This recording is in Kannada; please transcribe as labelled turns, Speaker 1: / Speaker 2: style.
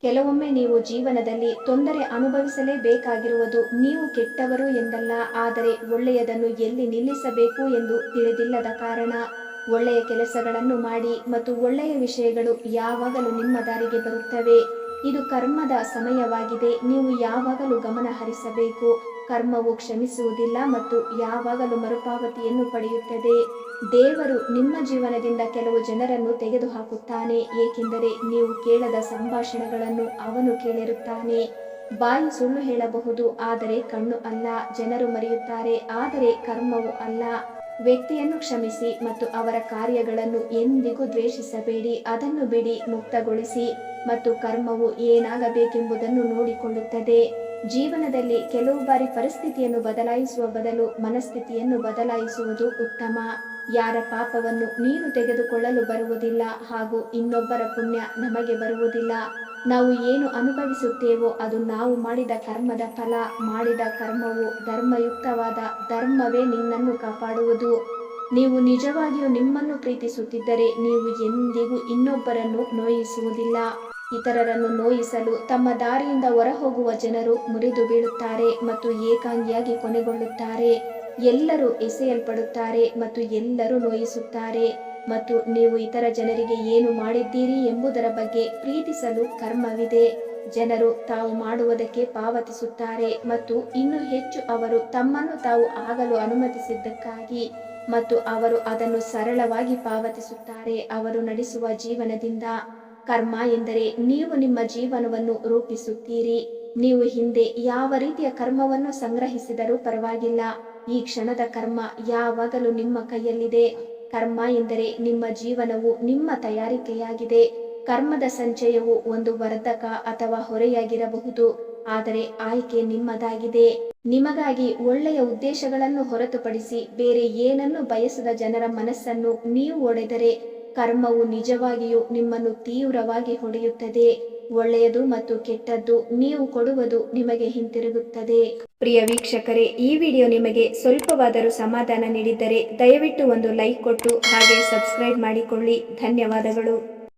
Speaker 1: ಕೆಲವೊಮ್ಮೆ ನೀವು ಜೀವನದಲ್ಲಿ ತೊಂದರೆ ಅನುಭವಿಸಲೇಬೇಕಾಗಿರುವುದು ನೀವು ಕೆಟ್ಟವರು ಎಂದಲ್ಲ, ಆದರೆ ಒಳ್ಳೆಯದನ್ನು ಎಲ್ಲಿ ನಿಲ್ಲಿಸಬೇಕು ಎಂದು ತಿಳಿದಿಲ್ಲದ ಕಾರಣ. ಒಳ್ಳೆಯ ಕೆಲಸಗಳನ್ನು ಮಾಡಿ ಮತ್ತು ಒಳ್ಳೆಯ ವಿಷಯಗಳು ಯಾವಾಗಲೂ ನಿಮ್ಮ ದಾರಿಗೆ ಬರುತ್ತವೆ. ಇದು ಕರ್ಮದ ಸಮಯವಾಗಿದೆ. ನೀವು ಯಾವಾಗಲೂ ಗಮನ ಹರಿಸಬೇಕು. ಕರ್ಮವು ಕ್ಷಮಿಸುವುದಿಲ್ಲ ಮತ್ತು ಯಾವಾಗಲೂ ಮರುಪಾವತಿಯನ್ನು ಪಡೆಯುತ್ತದೆ. ದೇವರು ನಿಮ್ಮ ಜೀವನದಿಂದ ಕೆಲವು ಜನರನ್ನು ತೆಗೆದುಹಾಕುತ್ತಾನೆ, ಏಕೆಂದರೆ ನೀವು ಕೇಳದ ಸಂಭಾಷಣೆಗಳನ್ನು ಅವನು ಕೇಳಿರುತ್ತಾನೆ. ಬಾಯಿ ಸುಳ್ಳು ಹೇಳಬಹುದು, ಆದರೆ ಕಣ್ಣು ಅಲ್ಲ. ಜನರು ಮರೆಯುತ್ತಾರೆ, ಆದರೆ ಕರ್ಮವು ಅಲ್ಲ. ವ್ಯಕ್ತಿಯನ್ನು ಕ್ಷಮಿಸಿ ಮತ್ತು ಅವರ ಕಾರ್ಯಗಳನ್ನು ಎಂದಿಗೂ ದ್ವೇಷಿಸಬೇಡಿ. ಅದನ್ನು ಬಿಡಿ, ಮುಕ್ತಗೊಳಿಸಿ ಮತ್ತು ಕರ್ಮವು ಏನಾಗಬೇಕೆಂಬುದನ್ನು ನೋಡಿಕೊಳ್ಳುತ್ತದೆ. ಜೀವನದಲ್ಲಿ ಕೆಲವು ಬಾರಿ ಪರಿಸ್ಥಿತಿಯನ್ನು ಬದಲಾಯಿಸುವ ಬದಲು ಮನಸ್ಥಿತಿಯನ್ನು ಬದಲಾಯಿಸುವುದು ಉತ್ತಮ. ಯಾರ ಪಾಪವನ್ನು ನೀನು ತೆಗೆದುಕೊಳ್ಳಲು ಬರುವುದಿಲ್ಲ ಹಾಗೂ ಇನ್ನೊಬ್ಬರ ಪುಣ್ಯ ನಮಗೆ ಬರುವುದಿಲ್ಲ. ನಾವು ಏನು ಅನುಭವಿಸುತ್ತೇವೋ ಅದು ನಾವು ಮಾಡಿದ ಕರ್ಮದ ಫಲ. ಮಾಡಿದ ಕರ್ಮವು ಧರ್ಮಯುಕ್ತವಾದ ಧರ್ಮವೇ ನಿನ್ನನ್ನು ಕಾಪಾಡುವುದು. ನೀವು ನಿಜವಾಗಿಯೂ ನಿಮ್ಮನ್ನು ಪ್ರೀತಿಸುತ್ತಿದ್ದರೆ ನೀವು ಎಂದಿಗೂ ಇನ್ನೊಬ್ಬರನ್ನು ನೋಯಿಸುವುದಿಲ್ಲ. ಇತರರನ್ನು ನೋಯಿಸಲು ತಮ್ಮ ದಾರಿಯಿಂದ ಹೊರಹೋಗುವ ಜನರು ಮುರಿದು ಬೀಳುತ್ತಾರೆ ಮತ್ತು ಏಕಾಂಗಿಯಾಗಿ ಕೊನೆಗೊಳ್ಳುತ್ತಾರೆ. ಎಲ್ಲರೂ ಎಸೆಯಲ್ಪಡುತ್ತಾರೆ ಮತ್ತು ಎಲ್ಲರೂ ನೋಯಿಸುತ್ತಾರೆ. ಮತ್ತು ನೀವು ಇತರ ಜನರಿಗೆ ಏನು ಮಾಡಿದ್ದೀರಿ ಎಂಬುದರ ಬಗ್ಗೆ ಪ್ರೀತಿಸಲು ಕರ್ಮವಿದೆ. ಜನರು ತಾವು ಮಾಡುವುದಕ್ಕೆ ಪಾವತಿಸುತ್ತಾರೆ ಮತ್ತು ಇನ್ನೂ ಹೆಚ್ಚು ಅವರು ತಮ್ಮನ್ನು ತಾವು ಆಗಲು ಅನುಮತಿಸಿದ್ದಕ್ಕಾಗಿ, ಮತ್ತು ಅವರು ಅದನ್ನು ಸರಳವಾಗಿ ಪಾವತಿಸುತ್ತಾರೆ ಅವರು ನಡೆಸುವ ಜೀವನದಿಂದ. ಕರ್ಮ ಎಂದರೆ ನೀವು ನಿಮ್ಮ ಜೀವನವನ್ನು ರೂಪಿಸುತ್ತೀರಿ. ನೀವು ಹಿಂದೆ ಯಾವ ರೀತಿಯ ಕರ್ಮವನ್ನು ಸಂಗ್ರಹಿಸಿದರೂ ಪರವಾಗಿಲ್ಲ, ಈ ಕ್ಷಣದ ಕರ್ಮ ಯಾವಾಗಲೂ ನಿಮ್ಮ ಕೈಯಲ್ಲಿದೆ. ಕರ್ಮ ಎಂದರೆ ನಿಮ್ಮ ಜೀವನವು ನಿಮ್ಮ ತಯಾರಿಕೆಯಾಗಿದೆ. ಕರ್ಮದ ಸಂಚಯವು ಒಂದು ವರ್ಧಕ ಅಥವಾ ಹೊರೆಯಾಗಿರಬಹುದು, ಆದರೆ ಆಯ್ಕೆ ನಿಮ್ಮದಾಗಿದೆ. ನಿಮಗಾಗಿ ಒಳ್ಳೆಯ ಉದ್ದೇಶಗಳನ್ನು ಹೊರತುಪಡಿಸಿ ಬೇರೆ ಏನನ್ನು ಬಯಸದ ಜನರ ಮನಸ್ಸನ್ನು ನೀವು ಒಡೆದರೆ ಕರ್ಮವು ನಿಜವಾಗಿಯೂ ನಿಮ್ಮನ್ನು ತೀವ್ರವಾಗಿ ಹೊಡೆಯುತ್ತದೆ. ಒಳ್ಳೆಯದು ಮತ್ತು ಕೆಟ್ಟದ್ದು ನೀವು ಕೊಡುವುದು ನಿಮಗೆ ಹಿಂತಿರುಗುತ್ತದೆ. ಪ್ರಿಯ ವೀಕ್ಷಕರೇ, ಈ ವಿಡಿಯೋ ನಿಮಗೆ ಸ್ವಲ್ಪವಾದರೂ ಸಮಾಧಾನ ನೀಡಿದ್ದರೆ ದಯವಿಟ್ಟು ಒಂದು ಲೈಕ್ ಕೊಟ್ಟು ಹಾಗೆ ಸಬ್ಸ್ಕ್ರೈಬ್ ಮಾಡಿಕೊಳ್ಳಿ. ಧನ್ಯವಾದಗಳು.